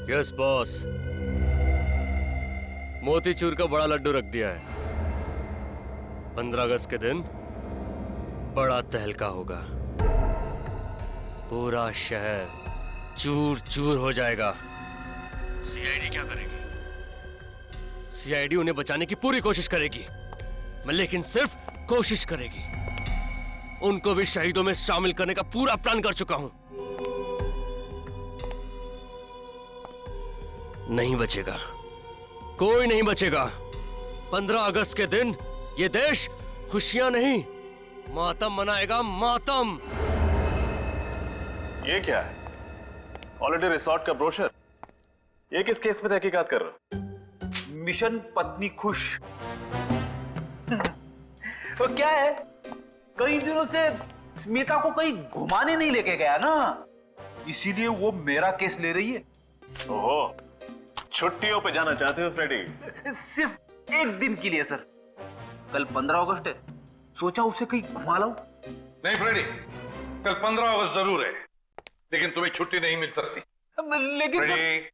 Yes boss, motichoor का बड़ा लड्डू रख दिया है। 15 अगस्त के दिन बड़ा तहलका होगा। पूरा शहर चूर चूर हो जाएगा। सीआईडी क्या करेगी? सीआईडी उन्हें बचाने की पूरी कोशिश करेगी, लेकिन सिर्फ कोशिश करेगी। उनको भी शहीदों में शामिल करने का पूरा प्लान कर चुका हूं। नहीं बचेगा, कोई नहीं बचेगा। 15 अगस्त के दिन ये देश खुशियां नहीं, मातम मनाएगा, मातम। ये क्या है? हॉलिडे रिसोर्ट का ब्रोशर। ये किस केस में तहकीकात कर रहे हो? मिशन पत्नी खुश। तो क्या है, कई दिनों से स्मिता को कहीं घुमाने नहीं लेके गया ना, इसीलिए वो मेरा केस ले रही है। ओहो, छुट्टियों पे जाना चाहते हो फ्रेडी? सिर्फ एक दिन के लिए सर। कल 15 अगस्त है, सोचा उसे कहीं घुमा लाऊं। नहीं फ्रेडी, कल 15 अगस्त जरूर है, लेकिन तुम्हें छुट्टी नहीं मिल सकती। लेकिन फ्रेडी,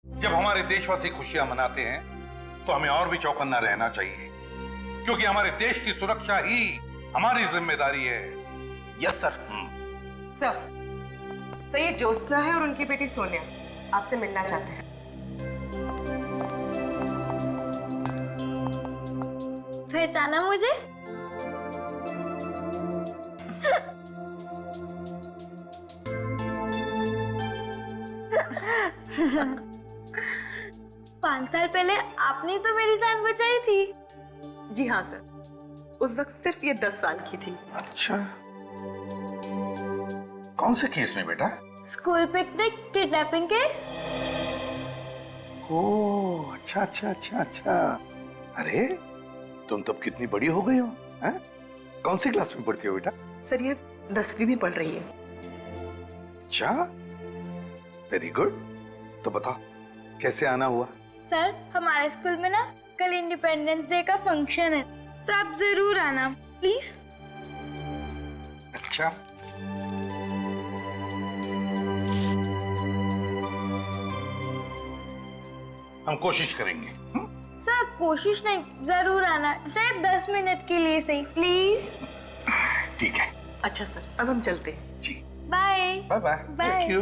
जब हमारे देशवासी खुशियां मनाते हैं तो हमें और भी चौकन्ना रहना चाहिए, क्योंकि हमारे देश की सुरक्षा ही हमारी जिम्मेदारी है। Yes sir. सर, ये ज्योत्सना है और उनकी बेटी सोनिया आपसे मिलना चाहते हैं। पहचाना मुझे? पांच साल पहले आपने तो मेरी जान बचाई थी। जी हाँ सर, उस वक्त सिर्फ ये 10 साल की थी। अच्छा, कौन से केस में बेटा? School picnic kidnapping case. Oh, अच्छा अच्छा अच्छा अच्छा। अरे तुम तब कितनी बड़ी हो गई हो, हैं? कौन सी क्लास में पढ़ती हो बेटा? सर ये 10वीं में पढ़ रही है। अच्छा, वेरी गुड। तो बताओ कैसे आना हुआ? सर, हमारे स्कूल में ना कल इंडिपेंडेंस डे का फंक्शन है, तो आप जरूर आना प्लीज। अच्छा, हम कोशिश करेंगे। सर कोशिश नहीं, जरूर आना, चाहे 10 मिनट के लिए सही, प्लीज। ठीक है। अच्छा सर, अब हम चलते हैं। जी, bye bye bye. Bye. Thank you.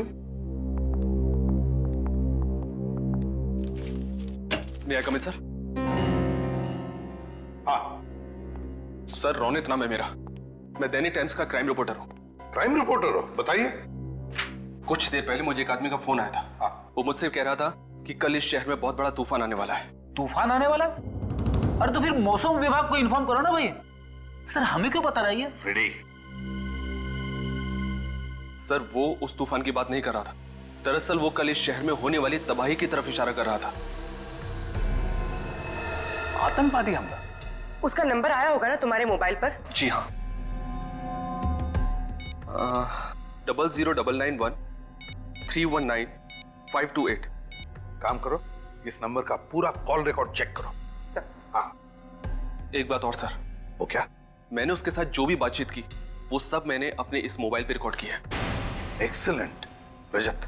May I come in sir? हाँ, सर रोनित नाम है मेरा। मैं दैनिक टाइम्स का क्राइम रिपोर्टर हूँ। क्राइम रिपोर्टर हो? बताइए। कुछ देर पहले मुझे एक आदमी का फोन आया था। हाँ। वो मुझसे कह रहा था कि कल इस शहर में बहुत बड़ा तूफान आने वाला है। तूफान आने वाला? अरे तो फिर मौसम विभाग को इन्फॉर्म करो ना भाई। सर हमें क्यों पता रही है? फ्रेडी, सर वो उस तूफान की बात नहीं कर रहा था। दरअसल वो कल इस शहर में होने वाली तबाही की तरफ इशारा कर रहा था। आतंकवादी हमला? उसका नंबर आया होगा ना तुम्हारे मोबाइल पर? जी हाँ, 00991319 528। काम करो, इस नंबर का पूरा कॉल रिकॉर्ड चेक करो। सर। हाँ। एक बात और सर, वो क्या? मैंने उसके साथ जो भी बातचीत की वो सब मैंने अपने इस मोबाइल पे रिकॉर्ड किया है। Excellent Rajat.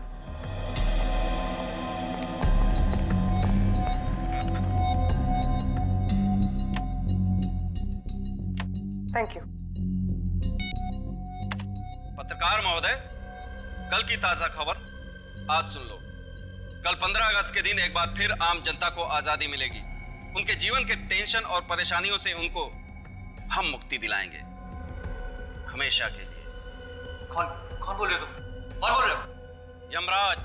Thank you. पत्रकार महोदय, कल की ताजा खबर आज सुन लो। कल 15 अगस्त के दिन एक बार फिर आम जनता को आजादी मिलेगी। उनके जीवन के टेंशन और परेशानियों से उनको हम मुक्ति दिलाएंगे, हमेशा के लिए। कौन बोल रहे हो तुम? कौन बोल रहे हो? यमराज।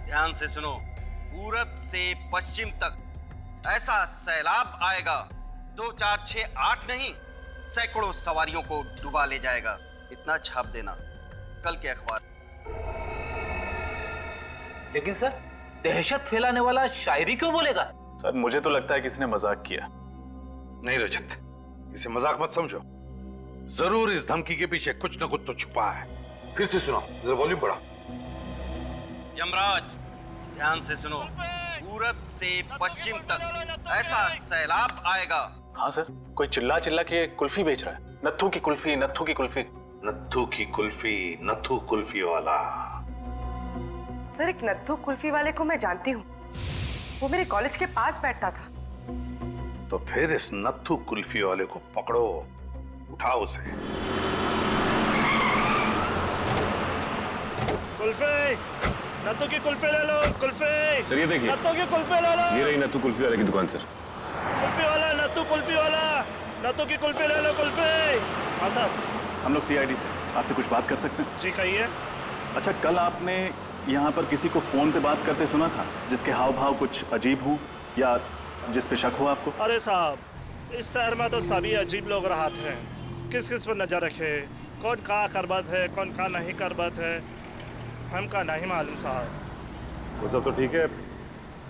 ध्यान से सुनो। पूरब से पश्चिम तक ऐसा सैलाब आएगा, 2 4 6 8 नहीं, सैकड़ों सवारियों को डुबा ले जाएगा। इतना छाप देना कल के अखबार। लेकिन सर, दहशत फैलाने वाला शायरी क्यों बोलेगा? सर मुझे तो लगता है किसी ने मजाक किया। नहीं रजत, इसे मजाक मत समझो। जरूर इस धमकी के पीछे कुछ न कुछ तो छुपा है। फिर से सुनाओ, जरा वॉल्यूम बढ़ाओ। यमराज, ध्यान से सुनो। पूरब से पश्चिम तक ऐसा सैलाब आएगा। हाँ सर, कोई चिल्ला चिल्ला के कुल्फी बेच रहा है। नत्थू की कुल्फी, नत्थू की कुल्फी। नत्थू की कुल्फी, नत्थू कुल्फी वाला। सर, एक नत्थू कुल्फी वाले को मैं जानती हूँ, वो मेरे कॉलेज के पास बैठता था। तो फिर इस नत्थू कुल्फी वाले को पकड़ो, उठाओ उसे। कुल्फी, नत्थू की कुल्फी ले लो। कुल्फी सर ये देखिए, नत्थू की कुल्फी ले लो। ये रही नत्थू कुल्फी वाले की दुकान सर। कुल्फी वाला, नत्थू कुल्फी वाला, नत्थू की कुल्फी ले लो। कुल्फी। हाँ साहब। हम लोग सीआईडी से आपसे कुछ बात कर सकते हैं? जी कहिए। अच्छा, कल आपने यहाँ पर किसी को फोन पे बात करते सुना था जिसके हाव भाव कुछ अजीब हो या जिस पे शक हो आपको? अरे साहब, इस शहर में तो सभी अजीब लोग रहते हैं। किस किस पर नजर रखे, कौन का करबत है, कौन का नहीं करबत है, हमका नहीं मालूम साहब। वो सब तो ठीक है,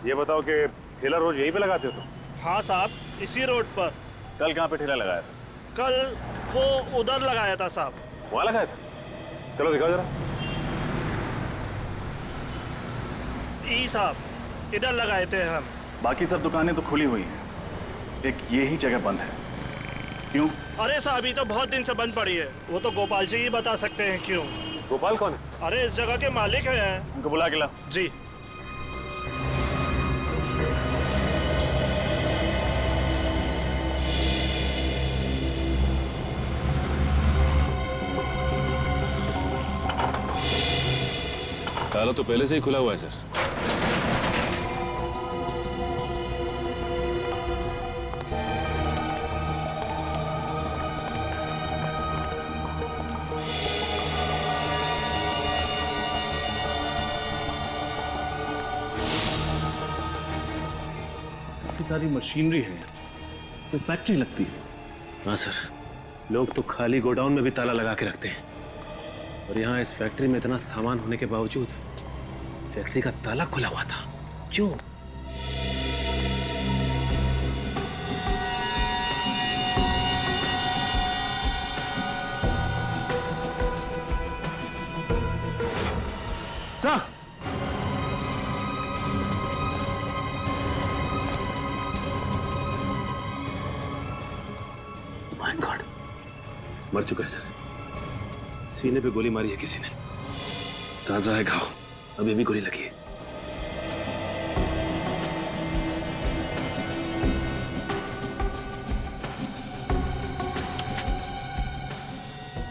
ये बताओ कि ठेला रोज यहीं पे लगाते हो तुम? हाँ साहब, इसी रोड पर। कल कहाँ पे ठेला लगाया था? कल वो उधर लगाया था साहब। वहाँ लगाया था? चलो दिखाओ जरा। ई साहब, इधर लगाए थे हम। बाकी सब दुकानें तो खुली हुई हैं, एक ये ही जगह बंद है, क्यों? अरे साहब, ये तो बहुत दिन से बंद पड़ी है। वो तो गोपाल जी ही बता सकते हैं क्यों। गोपाल कौन है? अरे इस जगह के मालिक हैं। उनको बुला के ला। जी। ताला तो पहले से ही खुला हुआ है सर। सारी मशीनरी है, तो फैक्ट्री लगती है। हाँ सर, लोग तो खाली गोडाउन में भी ताला लगा के रखते हैं, और यहाँ इस फैक्ट्री में इतना सामान होने के बावजूद फैक्ट्री का ताला खुला हुआ था। क्यों? माय गॉड, मर चुका है सर। सीने पे गोली मारी है किसी ने, ताजा है घाव, अभी भी गोली लगी है।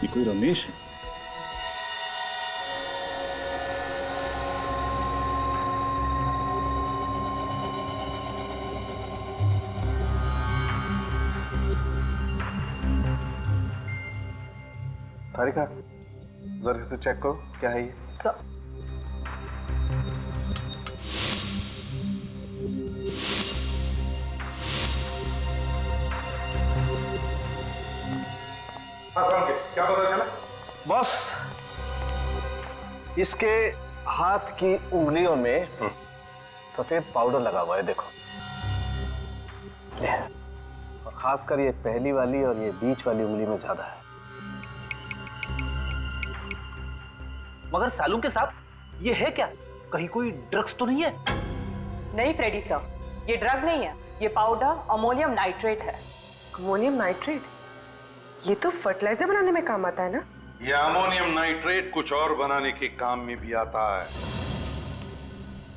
ये कोई रमेश है? तारिका, जरा इसे चेक करो, क्या है ये? सर, क्या पता चला? बॉस, इसके हाथ की उंगलियों में सफेद पाउडर लगा हुआ है, देखो। और खासकर ये पहली वाली और ये बीच वाली उंगली में ज्यादा है। मगर सालू के साथ ये है क्या? कहीं कोई ड्रग्स तो नहीं है? नहीं फ्रेडी सर, ये ड्रग नहीं है, ये पाउडर अमोनियम नाइट्रेट है। Ammonium nitrate? ये तो फर्टिलाइजर बनाने में काम आता है ना? ये अमोनियम नाइट्रेट कुछ और बनाने के काम में भी आता है,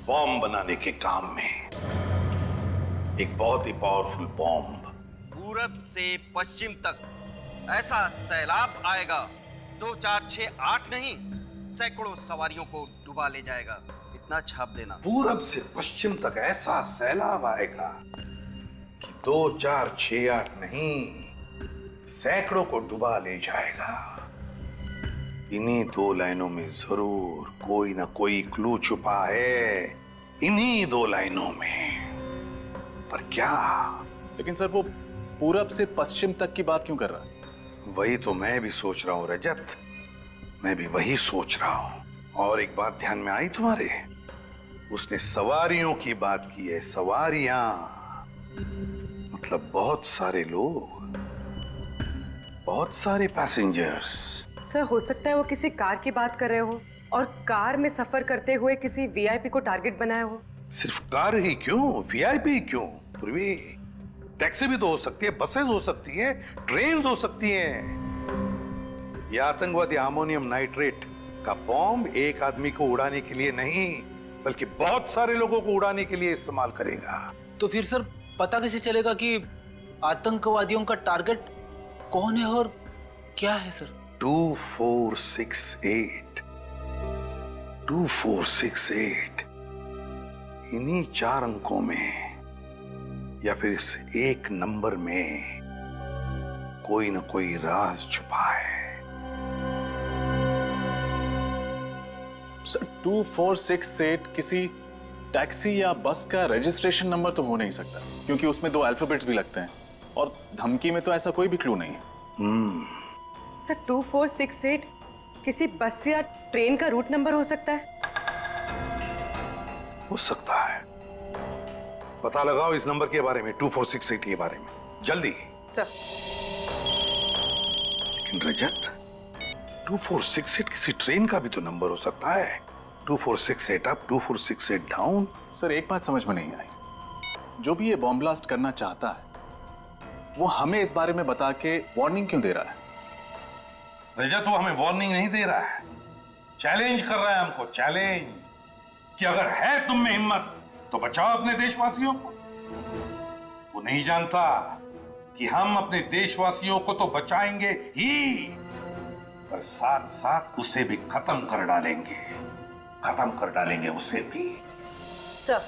बॉम्ब बनाने के काम में। एक बहुत ही पावरफुल बॉम्ब। पूरब से पश्चिम तक ऐसा सैलाब आएगा, 2 4 6 8 नहीं, सैकड़ों सवारियों को डुबा ले जाएगा। इतना छाप देना। पूरब से पश्चिम तक ऐसा सैलाब आएगा कि 2 4 6 8 नहीं, सैकड़ों को डुबा ले जाएगा। इन्हीं 2 लाइनों में जरूर कोई ना कोई क्लू छुपा है, इन्हीं 2 लाइनों में। पर क्या? लेकिन सर, वो पूरब से पश्चिम तक की बात क्यों कर रहा है? वही तो मैं भी सोच रहा हूं रजत, मैं भी वही सोच रहा हूं। और एक बात ध्यान में आई तुम्हारे? उसने सवारियों की बात की है, सवारियां, मतलब बहुत सारे लोग, बहुत सारे पैसेंजर्स। सर, हो सकता है वो किसी कार की बात कर रहे हो और कार में सफर करते हुए किसी वीआईपी को टारगेट बनाया हो। सिर्फ कार ही क्यों, वीआईपी क्यों? पूर्वी, टैक्सी भी तो हो सकती है, बसेस हो सकती है, ट्रेन हो सकती हैं। ये आतंकवादी अमोनियम नाइट्रेट का बॉम्ब एक आदमी को उड़ाने के लिए नहीं, बल्कि बहुत सारे लोगों को उड़ाने के लिए इस्तेमाल करेगा। तो फिर सर पता कैसे चलेगा कि आतंकवादियों का टारगेट कौन है और क्या है सर? 2468 2468 इन्हीं 4 अंकों में या फिर इस एक नंबर में कोई न कोई राज छुपा है। सर 2468 किसी टैक्सी या बस का रजिस्ट्रेशन नंबर तो हो नहीं सकता, क्योंकि उसमें 2 अल्फाबेट्स भी लगते हैं और धमकी में तो ऐसा कोई भी क्लू नहीं है। सर 2468 किसी बस या ट्रेन का रूट नंबर हो सकता है? हो सकता है। पता लगाओ इस नंबर के बारे में, 2468 के बारे में, जल्दी। सर लेकिन रजत, 2468 किसी ट्रेन का भी तो नंबर हो सकता है। 2468 अप, 2468 डाउन। सर एक बात समझ में नहीं आई, जो भी ये बॉम्ब ब्लास्ट करना चाहता है वो हमें इस बारे में बता के वार्निंग क्यों दे रहा है? रजत वो हमें वार्निंग नहीं दे रहा है, चैलेंज कर रहा है हमको, चैलेंज कि अगर है तुम में हिम्मत तो बचाओ अपने देशवासियों को। वो नहीं जानता कि हम अपने देशवासियों को तो बचाएंगे ही, पर साथ साथ उसे भी खत्म कर डालेंगे उसे भी। सर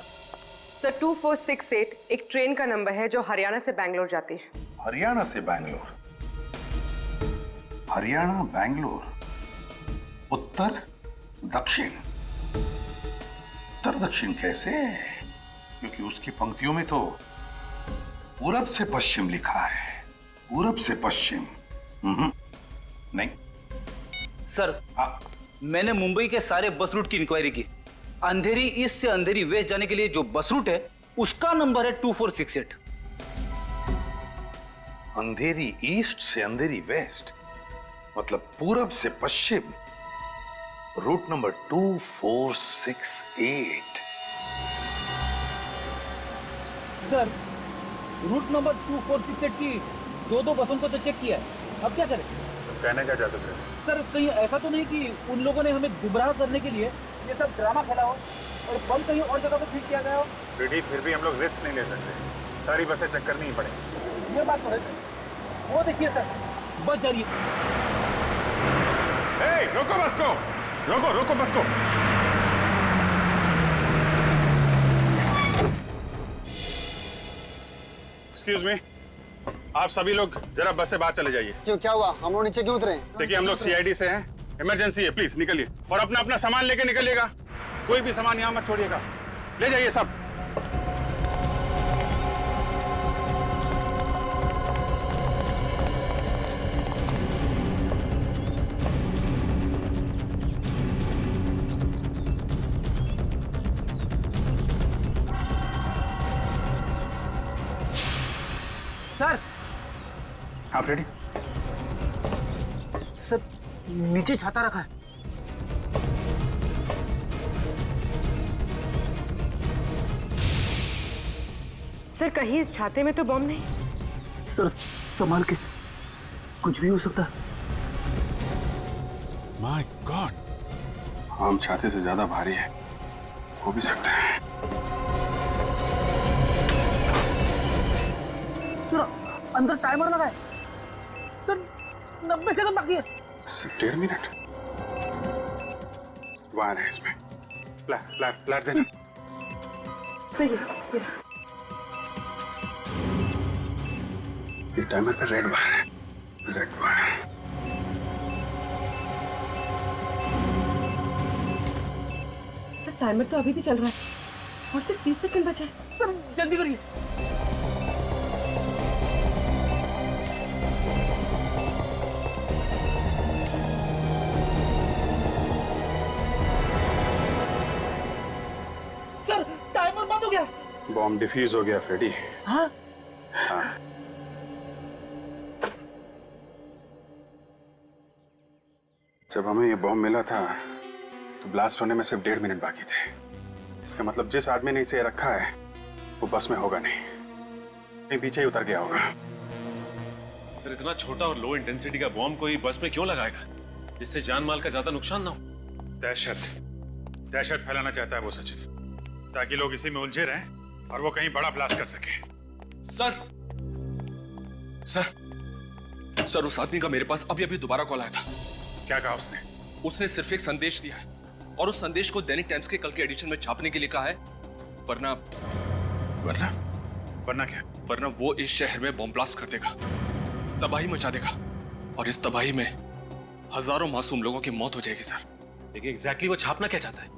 2468 एक ट्रेन का नंबर है जो हरियाणा से बैंगलोर जाती है। हरियाणा से बैंगलोर? हरियाणा बैंगलोर, उत्तर दक्षिण। उत्तर दक्षिण कैसे? क्योंकि उसकी पंक्तियों में तो पूरब से पश्चिम लिखा है। पूरब से पश्चिम नहीं। सर मैंने मुंबई के सारे बस रूट की इंक्वायरी की। अंधेरी ईस्ट से अंधेरी वेस्ट जाने के लिए जो बस रूट है उसका नंबर है 2468। अंधेरी ईस्ट से अंधेरी वेस्ट मतलब पूरब से पश्चिम, route number 2468। Sir route number 2468 की 2 बसों को तो चेक किया है, अब क्या करें? कहने क्या चाहते थे? सर कहीं ऐसा तो नहीं कि उन लोगों ने हमें गुमराह करने के लिए ये सब ड्रामा खेला हो और बम कहीं और जगह पे फिट किया गया हो? फिर भी हम लोग रिस्क नहीं ले सकते, सारी बसें चेक करनी ही पड़ेगी। ये बात तो है सर। वो देखिए सर, बस जा रही है। रोको बस को, रोको बस को। एक्सक्यूज मी, आप सभी लोग जरा बस से बाहर चले जाइए। क्यों, क्या हुआ? हम लोग नीचे क्यों उतरे? देखिए हम लोग सीआईडी से हैं, इमरजेंसी है, प्लीज निकलिए और अपना अपना सामान लेके निकलिएगा। कोई भी सामान यहाँ मत छोड़िएगा, ले जाइए सब। सर आप रेडी? सर नीचे छाता रखा है। सर कहीं इस छाते में तो बॉम्ब नहीं? सर संभाल के, कुछ भी हो सकता है। माय गॉड, आम छाते से ज्यादा भारी है, हो भी सकता है। सर अंदर टाइमर लगा है सर, 90 सेकंड बाकी है। 1.5 मिनट वायर है इसमें, फ्लैट देना। सही है। ये टाइमर पे रेड वायर है, रेड वायर। सर टाइमर तो अभी भी चल रहा है और सिर्फ 30 सेकंड बचे हैं। सर जल्दी करिए। सर टाइमर बंद हो गया। बॉम्ब डिफ्यूज हो गया फ्रेडी। हाँ? हाँ। जब हमें ये बॉम्ब मिला था तो ब्लास्ट होने में सिर्फ 1.5 मिनट बाकी थे। इसका मतलब जिस आदमी ने इसे रखा है वो बस में होगा नहीं, पीछे ही उतर गया होगा। सर इतना छोटा और लो इंटेंसिटी का बॉम्ब कोई बस में क्यों लगाएगा जिससे जान माल का ज्यादा नुकसान ना हो? दहशत फैलाना चाहता है वो सचिन, ताकि लोग इसी में उलझे रहें और वो कहीं बड़ा ब्लास्ट कर सके। सर सर उस आदमी का मेरे पास अभी अभी दोबारा कॉल आया था। क्या कहा उसने? उसने सिर्फ एक संदेश दिया है और उस संदेश को दैनिक टाइम्स के कल के एडिशन में छापने के लिए कहा है, वरना वरना वरना क्या? वरना वो इस शहर में बॉम्ब ब्लास्ट कर देगा, तबाही मचा देगा और इस तबाही में हजारों मासूम लोगों की मौत हो जाएगी सर। लेकिन एग्जैक्टली वो छापना क्या चाहता है?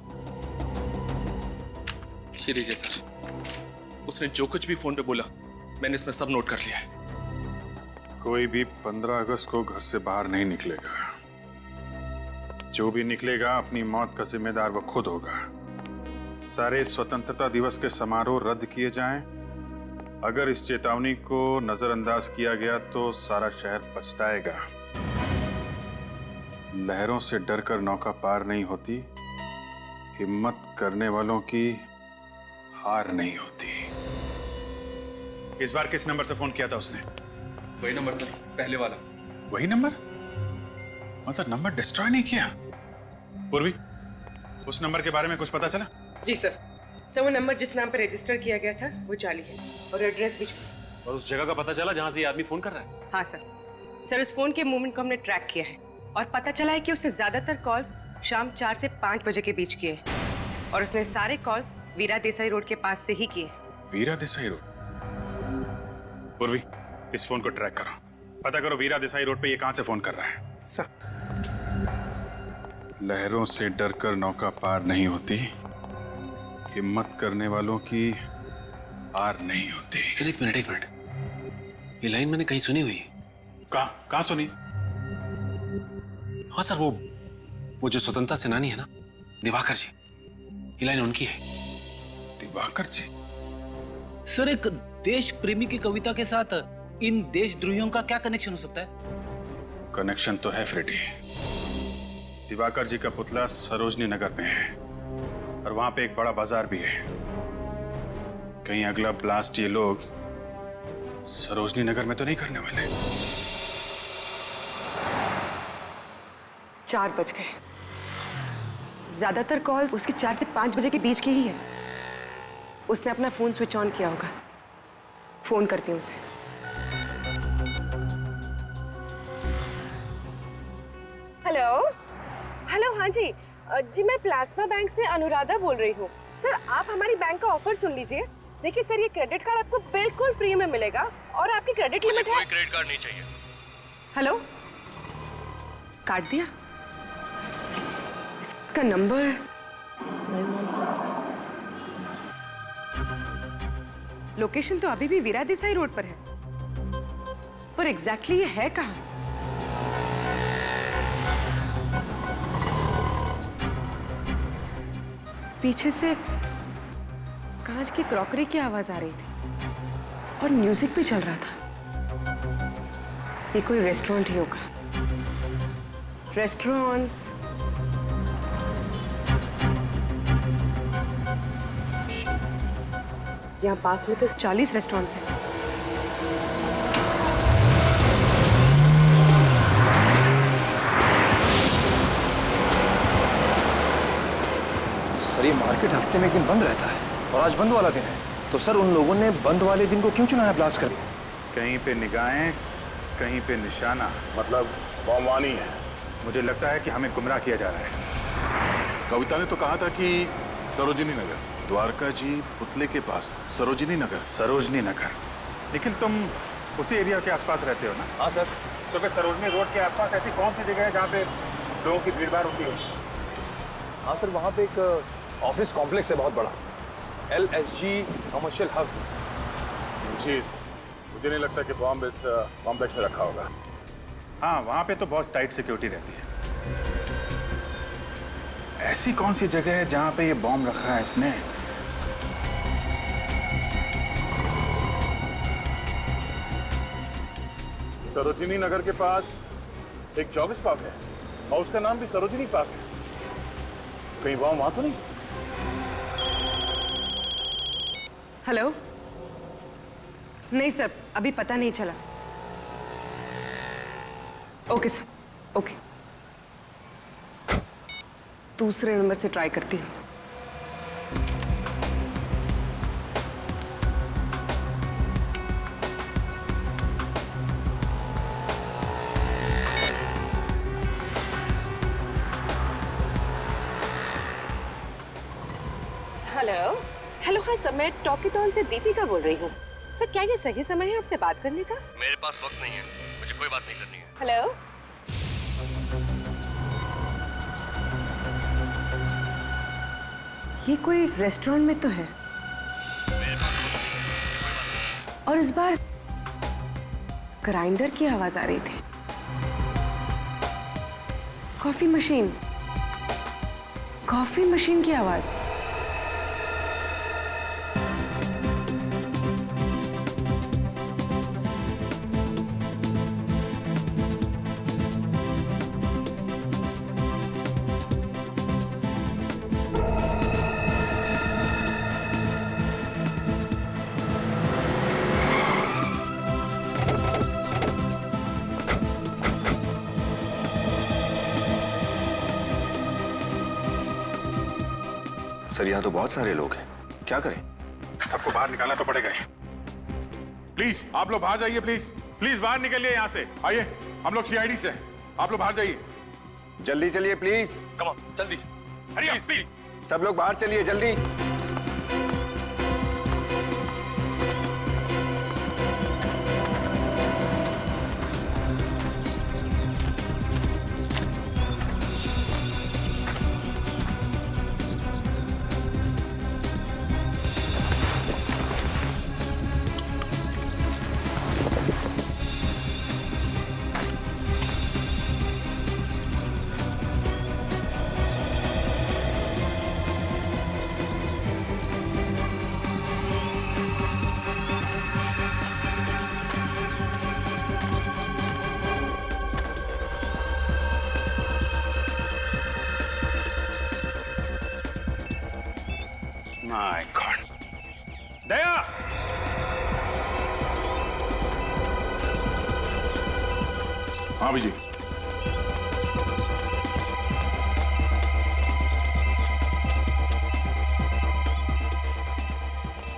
ये लीजिए सर, उसने जो कुछ भी फोन पे बोला मैंने इसमें सब नोट कर लिया है। कोई भी 15 अगस्त को घर से बाहर नहीं निकलेगा। जो भी निकलेगा अपनी मौत का जिम्मेदार वो खुद होगा। सारे स्वतंत्रता दिवस के समारोह रद्द किए जाएं। अगर इस चेतावनी को नजरअंदाज किया गया तो सारा शहर पछताएगा। लहरों से डरकर नौका पार नहीं होती, हिम्मत करने वालों की हार नहीं होती। इस बार किस नंबर से फोन किया था उसने? वही नंबर सर, पहले वाला। वही नंबर? मतलब नंबर डिस्ट्रॉय नहीं किया? पूर्वी, उस नंबर के बारे में कुछ पता चला? जी सर, वो नंबर जिस नाम पर रजिस्टर किया गया था वो जाली है और एड्रेस भी। और उस जगह का पता चला जहां से ये आदमी फोन कर रहा है? हाँ सर, उस फोन के मूवमेंट को हमने ट्रैक किया है और पता चला है कि उसने ज्यादातर कॉल्स शाम 4 से 5 बजे के बीच किए और उसने सारे कॉल्स वीरा देसाई रोड के पास से ही किए। वीरा देसाई रोड? पूर्वी, इस फोन को ट्रैक करो, पता करो वीरा देसाई रोड पे ये कहां से फोन कर रहा है। सर, लहरों से डरकर नौका पार नहीं होती, हिम्मत करने वालों की हार नहीं होती। सर एक मिनट, ये लाइन मैंने कहीं सुनी हुई है। कहां सुनी? हाँ सर, वो जो स्वतंत्रता सेनानी है ना, दिवाकर जी, ये लाइन उनकी है। दिवाकर जी? सर, एक देश प्रेमी की कविता के साथ इन देशद्रोहियों का क्या कनेक्शन हो सकता है? कनेक्शन तो है फ्रेडी। दिवाकर जी का पुतला सरोजनी नगर में है और वहां पे एक बड़ा बाजार भी है। कहीं अगला ब्लास्ट ये लोग सरोजनी नगर में तो नहीं करने वाले? 4 बज गए। ज्यादातर कॉल्स उसके 4 से 5 बजे के बीच की ही है। उसने अपना फोन स्विच ऑन किया होगा। फोन करती हूँ उसे। हेलो, हाँ जी, मैं प्लाज्मा बैंक से अनुराधा बोल रही हूँ। सर, आप हमारी बैंक का ऑफर सुन लीजिए। देखिए सर, ये क्रेडिट कार्ड आपको बिल्कुल फ्री में मिलेगा और आपकी क्रेडिट लिमिट है। कोई क्रेडिट कार्ड नहीं चाहिए। हेलो, काट दिया? इसका नंबर लोकेशन तो अभी भी वीरा देसाई रोड पर है, पर एग्जैक्टली ये है कहाँ? पीछे से कांच की क्रॉकरी की आवाज आ रही थी और म्यूजिक भी चल रहा था। ये कोई रेस्टोरेंट ही होगा। रेस्टोरेंट्स, यहाँ पास में तो 40 रेस्टोरेंट्स हैं। सर, ये मार्केट हफ्ते में एक दिन बंद रहता है और आज बंद वाला दिन है, तो सर उन लोगों ने बंद वाले दिन को क्यों चुना है ब्लास्ट करने? कहीं पे निगाहें, कहीं पे निशाना, मतलब बमवानी है। मुझे लगता है कि हमें गुमराह किया जा रहा है। कविता ने तो कहा था कि सरोजिनी नगर, द्वारका जी पुतले के पास सरोजिनी नगर। सरोजनी नगर? लेकिन तुम उसी एरिया के आसपास रहते हो ना? हाँ सर। तो फिर सरोजनी रोड के आसपास ऐसी कौन सी जगह है जहाँ पे लोगों की भीड़ भाड़ होती है? हाँ सर, वहाँ पे एक ऑफिस कॉम्प्लेक्स है बहुत बड़ा, LSG कमर्शियल हब। जी, मुझे नहीं लगता कि बॉम्ब इस कॉम्प्लेक्स में रखा होगा। हाँ, वहाँ पे तो बहुत टाइट सिक्योरिटी रहती है। ऐसी कौन सी जगह है जहाँ पे ये बॉम्ब रखा है इसने? सरोजिनी नगर के पास एक जॉगिस पार्क है और उसका नाम भी सरोजिनी पार्क है। कहीं वहां तो नहीं? हेलो, नहीं सर, अभी पता नहीं चला। Okay sir, okay. दूसरे नंबर से ट्राई करती हूँ। हेलो हेलो, हाँ सर, मैं टॉकीटॉन से दीपिका बोल रही हूँ। सर, क्या ये सही समय है आपसे बात करने का? मेरे पास वक्त नहीं है, मुझे कोई बात नहीं करनी है। हेलो, ये कोई रेस्टोरेंट में तो है, और इस बार ग्राइंडर की आवाज आ रही थी। कॉफी मशीन की आवाज। सर यहाँ तो बहुत सारे लोग हैं, क्या करें? सबको बाहर निकालना तो पड़ेगा ही। प्लीज आप लोग बाहर जाइए, प्लीज प्लीज बाहर निकलिए यहाँ से। आइए, हम लोग सीआईडी से हैं, आप लोग बाहर जाइए। जल्दी चलिए प्लीज। कम ऑन, जल्दी। हरिया प्लीज। सब लोग बाहर चलिए जल्दी। My God. दया! हाँ विजय।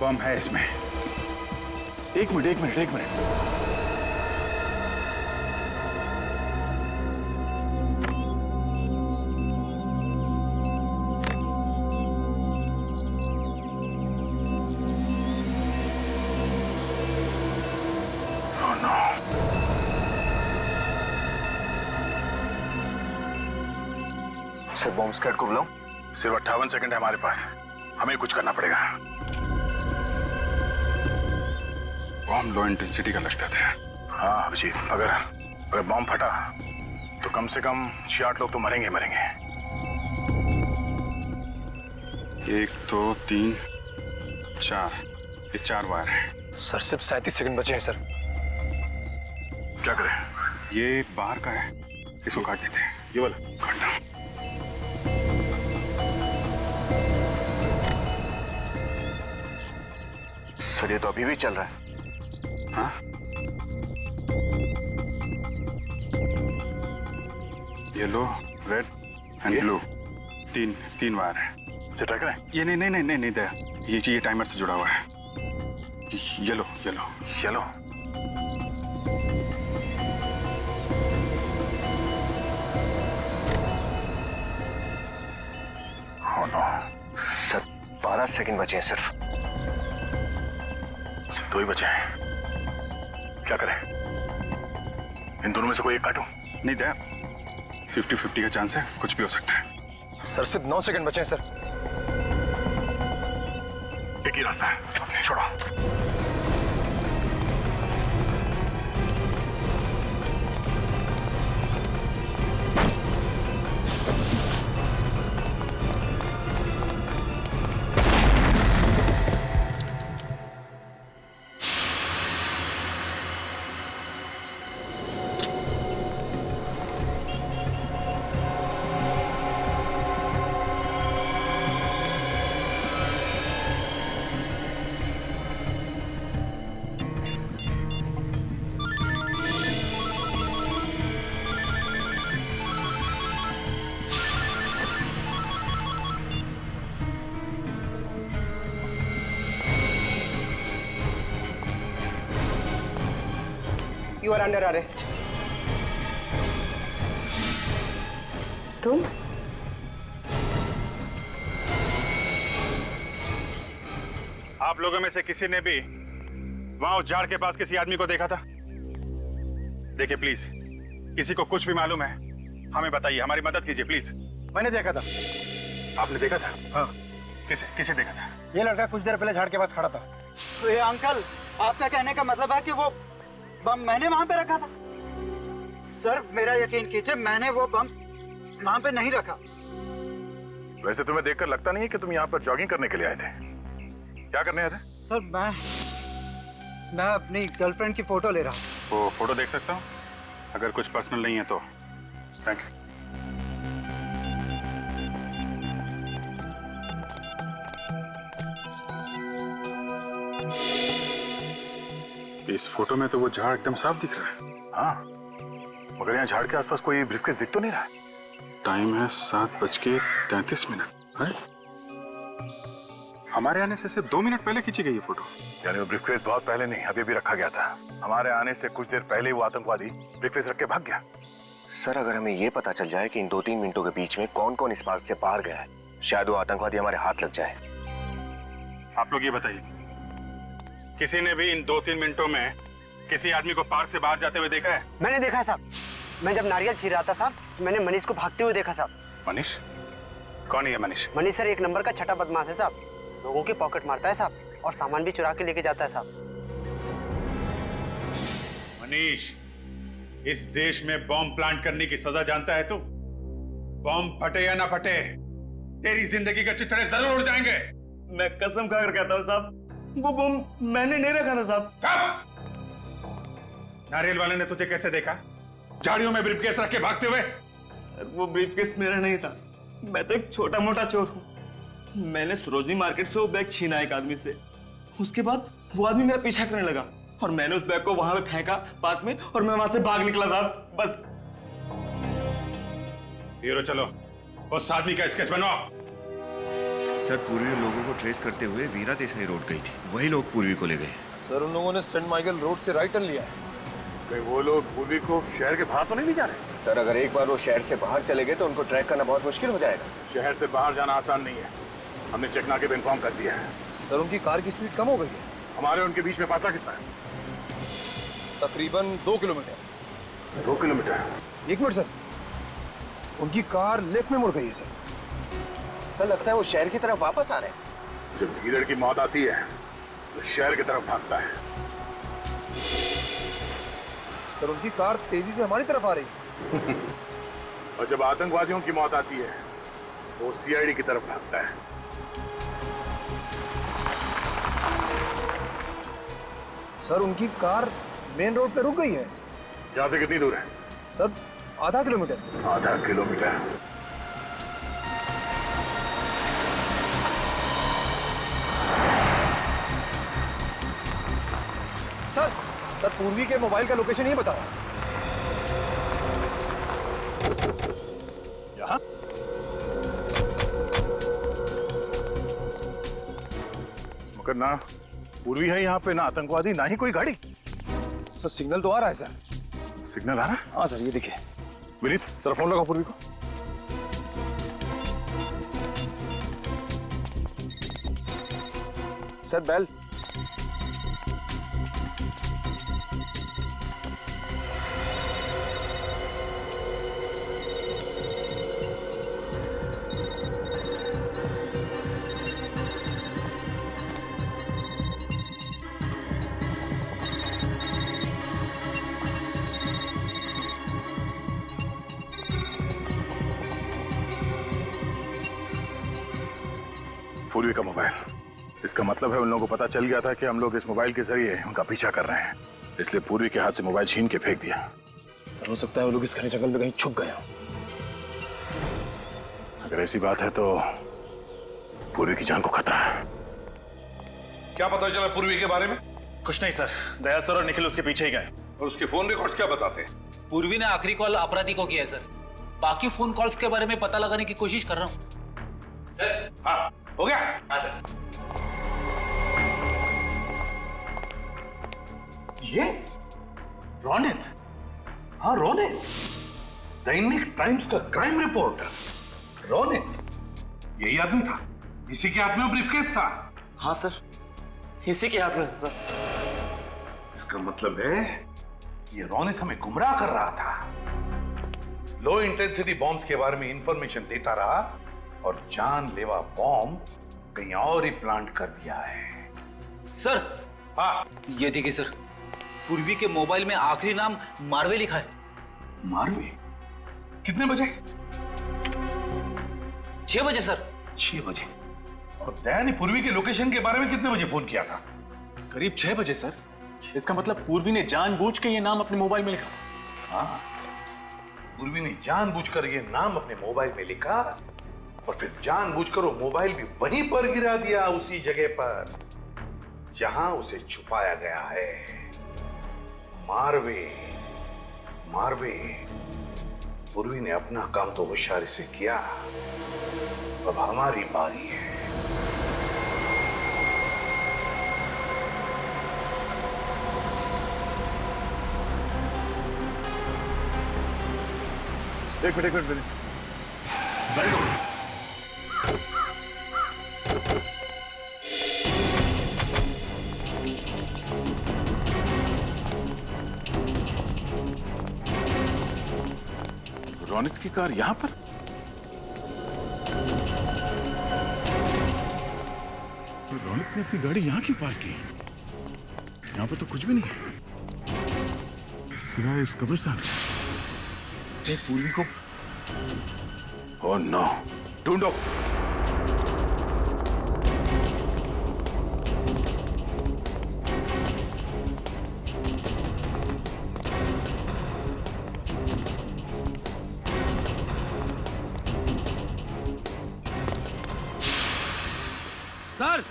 बम है इसमें। एक मिनट। सर बॉम्ब स्क्वाड को बुलाऊं? सिर्फ 58 सेकंड है हमारे पास, हमें कुछ करना पड़ेगा। बॉम्ब लो इंटेंसिटी का लगता था। हाँ अभिजीत, अगर बॉम्ब फटा तो कम से कम 6-8 लोग तो मरेंगे। 1 2 3 4, ये 4 वायर है। सर सिर्फ 37 सेकंड बचे हैं सर। क्या करें? ये बाहर का है, इसको काट देते हैं। ये वाला काट दो। सर ये तो अभी भी चल रहा है। हाँ? येलो, रेड एंड ब्लू, तीन वायर है। इसे ट्राई करें? ये नहीं दया, ये टाइमर से जुड़ा हुआ है। Yellow. Oh no. Sir 12 second बचे हैं सिर्फ 2 ही बचे हैं। क्या करें? इन दोनों में से कोई एक काटूं? नहीं दया, 50-50 का चांस है, कुछ भी हो सकता है। सर सिर्फ 9 सेकंड बचे हैं सर। एक ही रास्ता है, छोड़ो। You are under arrest. तुम? आप लोगों में से किसी ने भी वहां उस झाड़ के पास किसी आदमी को देखा था? देखिए प्लीज, किसी को कुछ भी मालूम है हमें बताइए, हमारी मदद कीजिए प्लीज। मैंने देखा था। आपने देखा था? हाँ। किसे देखा था? ये लड़का कुछ देर पहले झाड़ के पास खड़ा था। तो ये अंकल, आपका कहने का मतलब है कि वो बम मैंने वहां पे रखा था? सर मेरा यकीन कीजिए, मैंने वो बम वहां पे नहीं रखा। वैसे तुम्हें देखकर लगता नहीं है कि तुम यहाँ पर जॉगिंग करने के लिए आए थे। क्या करने आए थे? सर मैं अपनी गर्लफ्रेंड की फोटो ले रहा हूँ। वो फोटो देख सकता हूँ? अगर कुछ पर्सनल नहीं है तो थैंक यू। इस फोटो में तो वो झाड़ एकदम साफ दिख रहा है। हाँ, मगर यहाँ झाड़ के आसपास कोई ब्रीफकेस दिख तो नहीं रहा है। टाइम है 7:33। है? हमारे आने से सिर्फ 2 मिनट पहले खींची गई ये फोटो। यानी वो ब्रीफकेस बहुत पहले नहीं, अभी रखा गया था। हमारे आने से कुछ देर पहले वो आतंकवादी ब्रीफकेस रख के भाग गया। सर, अगर हमें ये पता चल जाए कि इन 2-3 मिनटों के बीच में कौन कौन इस पार्क से बाहर गया है, शायद वो आतंकवादी हमारे हाथ लग जाए। आप लोग ये बताइए, किसी ने भी इन 2-3 मिनटों में किसी आदमी को पार्क से बाहर जाते हुए देखा है? मैंने देखा है साहब। मैं जब नारियल छील रहा था साहब, मैंने मनीष को भागते हुए देखा साहब। मनीष? कौन है ये मनीष? मनीष सर 1 नंबर का छठा बदमाश है साहब। लोगों की पॉकेट मारता है साहब, और सामान भी चुरा के लेके जाता है साहब। मनीष, इस देश में बॉम्ब प्लांट करने की सजा जानता है तू? बॉम्ब फटे या ना फटे, तेरी जिंदगी के चिथड़े जरूर उड़ जाएंगे। मैं कसम खाकर कहता हूँ साहब, वो बम मैंने नहीं रखा था साहब। नारियल वाले ने तुझे कैसे देखा झाड़ियों में ब्रीफकेस रख के भागते हुए? सर वो ब्रीफकेस मेरा नहीं था, मैं तो एक छोटा मोटा चोर हूँ। मैंने सरोजनी मार्केट से वो बैग छीना एक आदमी से। उसके बाद वो आदमी मेरा पीछा करने लगा और मैंने उस बैग को वहां पे फेंका पार्क में, और मैं वहां से भाग निकला साहब, बस। हीरो चलो, उस आदमी का स्केच बनवाओ। सर, पूर्वी लोगों को ट्रेस करते हुए वीरा देसाई रोड गई थी, वही लोग पूर्वी को ले गए। सर, उन लोगों ने सेंट माइकल रोड से राइट टर्न लिया है। वो लोग पूर्वी को शहर के बाहर तो नहीं ले जा रहे? सर, अगर एक बार वो शहर से बाहर चले गए तो उनको ट्रैक करना बहुत मुश्किल हो जाएगा। शहर से बाहर जाना आसान नहीं है, हमने चेकनाके पे इन्फॉर्म कर दिया है। सर, उनकी कार की स्पीड कम हो गई है। हमारे उनके बीच में फासला कितना है? तकरीबन 2 किलोमीटर। 2 किलोमीटर? 1 मिनट सर, उनकी कार लेफ्ट में मुड़ गई है सर। सर, लगता है वो शहर की तरफ वापस आ रहे हैं। जब लीडर की मौत आती है तो शहर की तरफ भागता है। सर, उनकी कार तेजी से हमारी तरफ आ रही है। और जब आतंकवादियों की मौत आती है तो सीआईडी की तरफ भागता है। सर, उनकी कार मेन रोड पे रुक गई है। यहाँ से कितनी दूर है? सर, आधा किलोमीटर। आधा किलोमीटर? सर, पूर्वी के मोबाइल का लोकेशन ये बता रहा है। यहाँ? मगर ना पूर्वी है यहाँ पे, ना आतंकवादी, ना ही कोई गाड़ी। सर, सिग्नल तो आ रहा है सर। सिग्नल आ रहा है? हाँ सर, ये देखिए। विनीत, सर फोन लगाओ पूर्वी को। Sir, bell. पूर्वी का मोबाइल, इसका मतलब है उन लोगों को पता चल गया था कि हम लोग इस मोबाइल के जरिए उनका पीछा कर रहे हैं, इसलिए पूर्वी के हाथ से मोबाइल छीन के फेंक दिया। सर, हो सकता है वो लोग इस घने जंगल में कहीं छुप गए हों। अगर ऐसी बात है तो पूर्वी की जान को खतरा है। क्या पता चला पूर्वी के बारे में? कुछ नहीं सर, दया सर और निखिल उसके पीछे ही गए। और उसके फोन रिकॉर्ड्स क्या बताते हैं? पूर्वी ने आखिरी कॉल अपराधी को किया है सर। बाकी फोन कॉल्स के बारे में पता लगाने की कोशिश कर रहा हूँ। हाँ, हो गया? ये रोनित? हाँ रोनित, दैनिक टाइम्स का क्राइम रिपोर्टर रोनित। यही आदमी था, इसी के हाथ में ब्रीफकेस था। हाँ सर, इसी के हाथ में था सर। इसका मतलब है ये रोनित हमें गुमराह कर रहा था। लो इंटेंसिटी बॉम्ब्स के बारे में इंफॉर्मेशन देता रहा और जानलेवा बॉम्ब कहीं और ही प्लांट कर दिया है। सर, हाँ ये देखिए सर, पूर्वी के मोबाइल में आखिरी नाम मारवे लिखा है। मारवे? कितने बजे? 6 बजे सर। 6 बजे? और दया ने पूर्वी के लोकेशन के बारे में कितने बजे फोन किया था? करीब 6 बजे सर। इसका मतलब पूर्वी ने जानबूझ के ये नाम अपने मोबाइल में लिखा। हाँ, पूर्वी ने जानबूझकर ये नाम अपने मोबाइल में लिखा और फिर जानबूझकर वो मोबाइल भी वहीं पर गिरा दिया, उसी जगह पर जहां उसे छुपाया गया है। मारवे, मारवे। पूर्वी ने अपना काम तो होशियारी से किया, अब हमारी बारी है। एक मिनट वेरी गुड। रोनित की कार यहां पर? रोनित ने अपनी गाड़ी यहाँ क्यों पार्क की? यहाँ पर तो कुछ भी नहीं है सिवाय इस कब्रिस्तान। पूर्वी को ओह नो, ढूंढो। सर,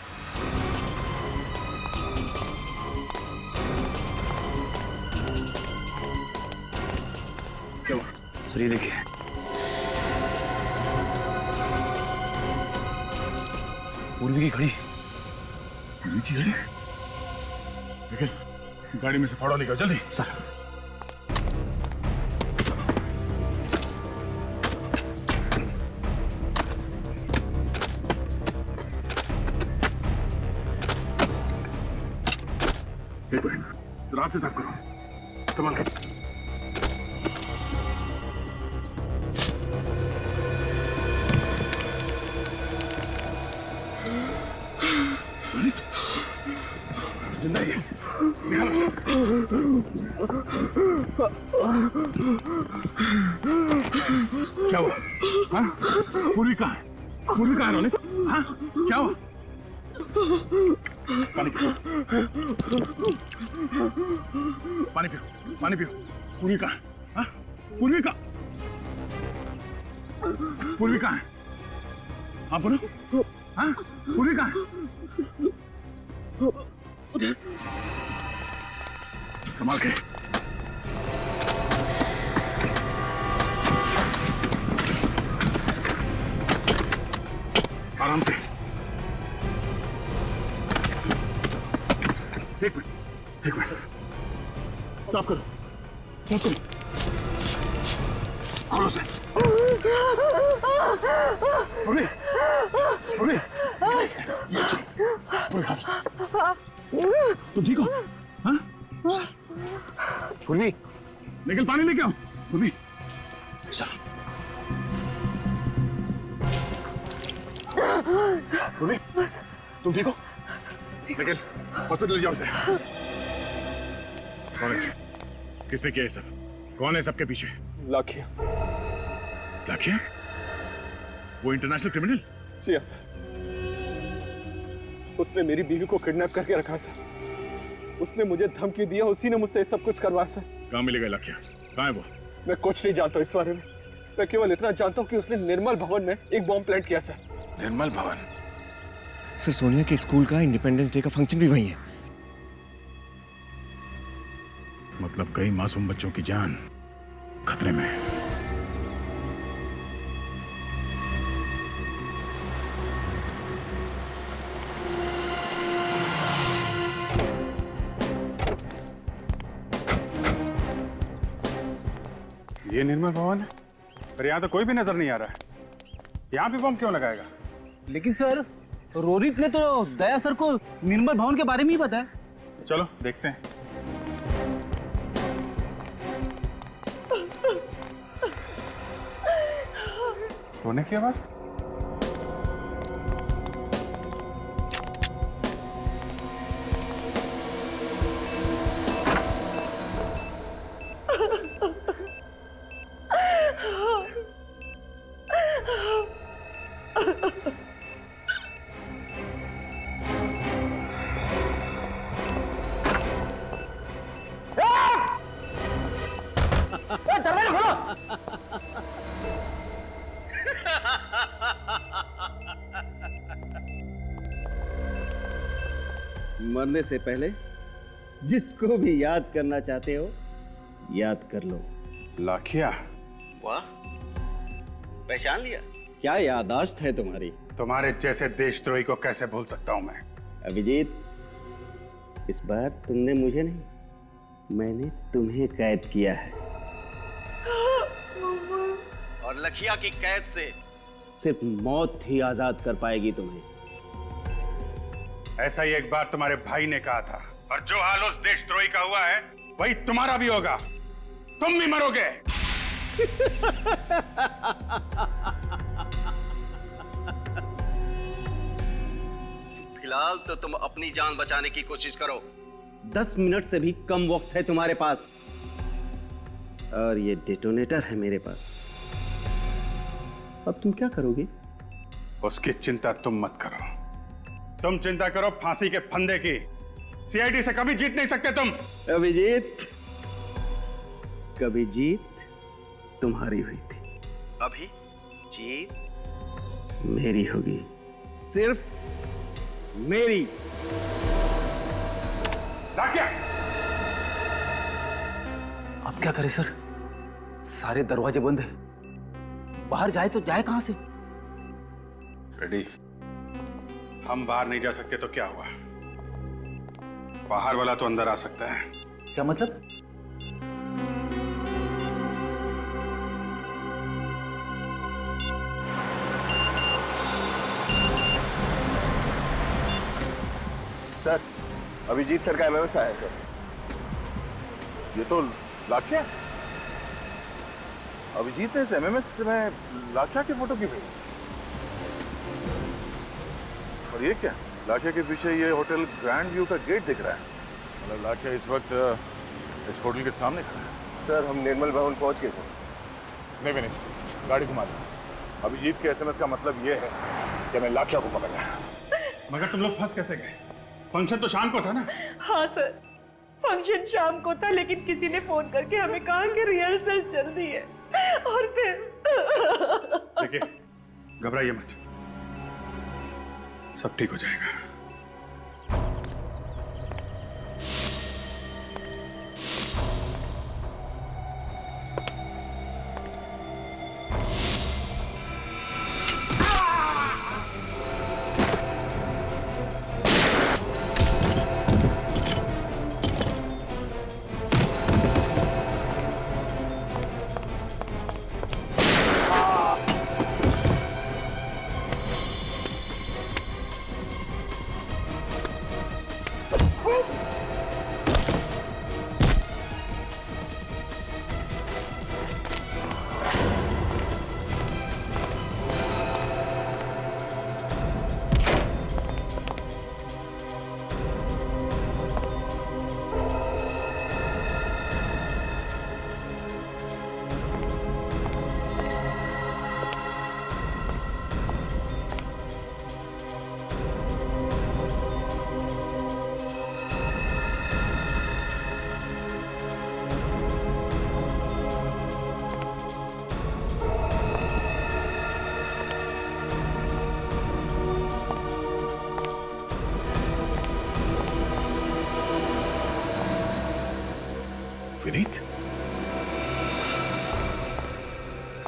क्या हुआ? सर ये देखिए, पूर्वी की घड़ी। पूर्वी की गाड़ी? निकल, गाड़ी में से फाड़ो निकल जल्दी। सर, एक मिनट, रात से साफ करो, संभाल के। जिंदा ही है, निकालो उसे। क्या हुआ? हाँ? पूर्वी कहाँ है? पूर्वी कहाँ है रोनित? हाँ? क्या हुआ? पानी पियो, पानी पियो, पानी पियो। पूर्वी कहाँ है? हाँ? पूर्वी कहाँ? पूर्वी कहाँ है? हाँ बोलो। हाँ? पूर्वी कहाँ है? संभाल के। आराम से। एक मिनट, साफ करो, साफ करो। खोलो से। पूर्वी, पूर्वी, पूर्वी, तुम ठीक हो? हाँ? पूर्वी, निकल, पानी लेके आओ। पूर्वी, सर। पूर्वी, तुम ठीक हो? निकल, हॉस्पिटल ले जाओ इसे। कौन है? किसने किया ये सब? कौन है सबके पीछे? लाखिया। लाखिया? वो इंटरनेशनल क्रिमिनल? जी हाँ सर, उसने मेरी बीवी को किडनैप करके रखा सर। उसने मुझे धमकी दिया, उसी ने मुझसे सब कुछ करवाया सर। कहाँ मिलेगा लाखिया? कहाँ है वो? मैं कुछ नहीं जानता इस बारे में। मैं केवल इतना जानता हूँ कि उसने निर्मल भवन में एक बॉम्ब प्लांट किया सर। निर्मल भवन? सर, सोनिया के स्कूल का इंडिपेंडेंस डे का फंक्शन भी वही है। मतलब कई मासूम बच्चों की जान खतरे में है। ये निर्मल भवन है, पर यहाँ तो कोई भी नजर नहीं आ रहा है। यहाँ भी बम क्यों लगाएगा? लेकिन सर, रोहित ने तो दया सर को निर्मल भवन के बारे में ही बताया। चलो देखते हैं। रोने की आवाज? मरने से पहले जिसको भी याद करना चाहते हो याद कर लो। लाखिया, वाह, पहचान लिया? क्या याददाश्त है तुम्हारी। तुम्हारे जैसे देशद्रोही को कैसे भूल सकता हूं मैं। अभिजीत, इस बार तुमने मुझे नहीं, मैंने तुम्हें कैद किया है। और लखिया की कैद से सिर्फ मौत ही आजाद कर पाएगी तुम्हें। ऐसा ही एक बार तुम्हारे भाई ने कहा था, और जो हाल उस देशद्रोही का हुआ है वही तुम्हारा भी होगा। तुम भी मरोगे। फिलहाल तो तुम अपनी जान बचाने की कोशिश करो। 10 मिनट से भी कम वक्त है तुम्हारे पास, और ये डेटोनेटर है मेरे पास। अब तुम क्या करोगे? उसकी चिंता तुम मत करो। तुम चिंता करो फांसी के फंदे की। सीआईडी से कभी जीत नहीं सकते तुम। अभिजीत, कभी जीत तुम्हारी हुई थी, अभी जीत मेरी होगी, सिर्फ मेरी। लाखिया, अब क्या करें सर? सारे दरवाजे बंद है, बाहर जाए तो जाए कहां से? रेडी, हम बाहर नहीं जा सकते तो क्या हुआ? बाहर वाला तो अंदर आ सकता है। क्या मतलब? सर, अभिजीत सर का एमएमएस आया है सर। ये तो लाखिया, अभिजीत ने इस एमएमएस में लाखिया की फोटो क्यों भेजी? और ये क्या, लाखिया के पीछे ये होटल ग्रैंड व्यू का गेट दिख रहा है। मतलब लाखिया इस वक्त इस होटल के सामने खड़ा है। सर, हम निर्मल भवन पहुंच गए थे। नहीं, गाड़ी घुमा दो। अभिजीत के एसएमएस का मतलब ये है कि हमें लाखिया को पकड़ना है। मगर तुम लोग फंस कैसे गए? फंक्शन तो शाम को था ना? हाँ सर, फंक्शन शाम को था, लेकिन किसी ने फोन करके हमें कहा कि रिहर्सल चल रही है, और फिर देखिए, घबराइए मत, सब ठीक हो जाएगा। विनीत,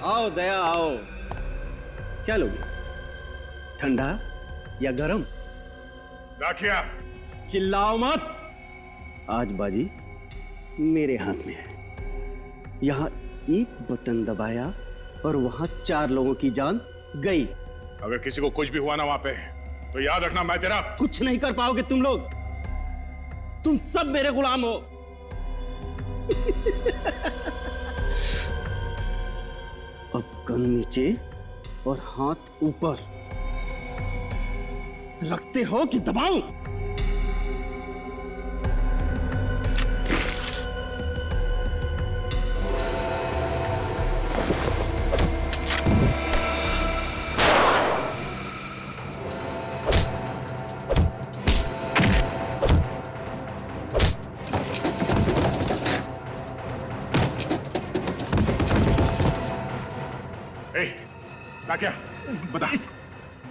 आओ दया, आओ। क्या लोगे, ठंडा या गरम? लाखिया, चिल्लाओ मत। आज बाजी मेरे हाथ में है। यहां एक बटन दबाया और वहां 4 लोगों की जान गई। अगर किसी को कुछ भी हुआ ना वहां पे, तो याद रखना मैं तेरा कुछ नहीं कर पाओगे तुम लोग। तुम सब मेरे गुलाम हो। अब गन नीचे और हाथ ऊपर। रखते हो कि दबाऊं? क्या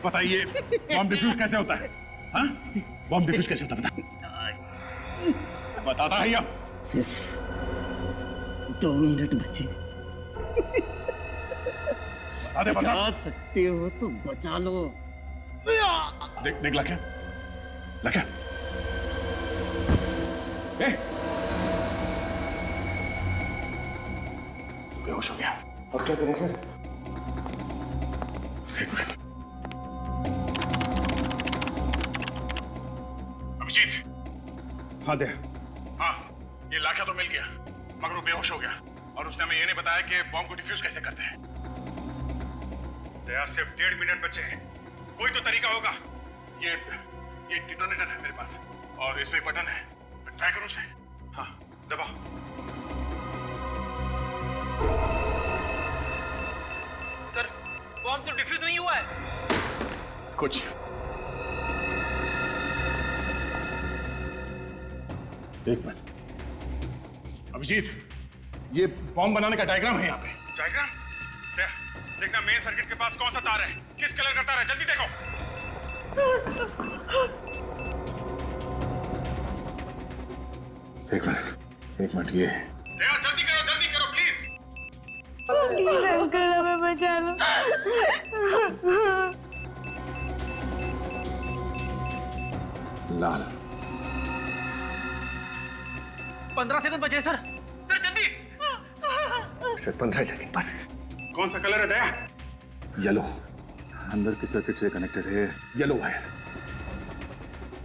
बताइए, बॉम्ब डिफ्यूज कैसे होता है? हाँ, बॉम्ब डिफ्यूज कैसे होता है? बताता है या? सिर्फ 2 मिनट बचे। बचा सकते हो तो बचा लो। देख लाख्या, लाख्या, बेहोश हो गया। अब क्या करें सर? अभिजीत। हाँ दे। हाँ, ये लाख्या तो मिल गया, मगर वो बेहोश हो गया और उसने हमें ये नहीं बताया कि बॉम्ब को डिफ्यूज कैसे करते हैं। दया, सिर्फ 1.5 मिनट बचे हैं, कोई तो तरीका होगा। ये डिटोनेटर है मेरे पास और इसमें एक बटन है, ट्राई करो उसे। हाँ, दबाओ। सर, बॉम्ब तो डिफ्यूज नहीं हुआ है। कुछ एक मिनट अभिजीत, ये बॉम्ब बनाने का डायग्राम है यहाँ पे। डायग्राम? देखना मेन सर्किट के पास कौन सा तार है, किस कलर का तार है, जल्दी देखो। एक मिनट ये जल्दी करो प्लीज। प्लीज अंकल हमें बचा लो। लाल। 15 सेकंड बचे सर। सर जल्दी। सर 15 सेकंड बस। कौन सा कलर है दया? येलो। अंदर की सर्किट से कनेक्टेड है येलो वायर।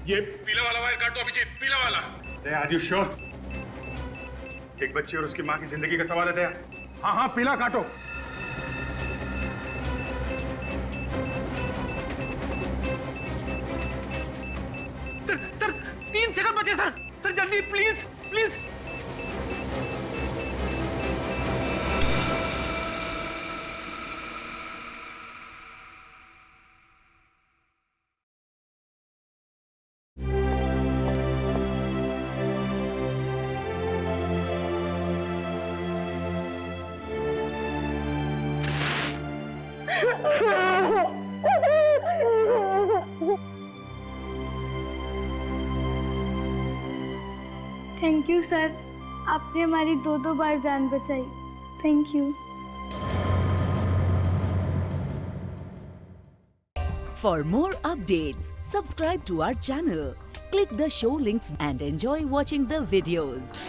ये पीला वाला वायर काट दो अभिजीत, पीला वाला। दया, आर यू श्योर? एक बच्ची और उसकी माँ की जिंदगी का सवाल है दया। हाँ, पीला काटो। सर 3 सेकंड बचे सर। सर जल्दी please please. Thank you sir, आपने हमारी 2 बार जान बचाई। Thank you. For more updates, subscribe to our channel, click the show links and enjoy watching the videos.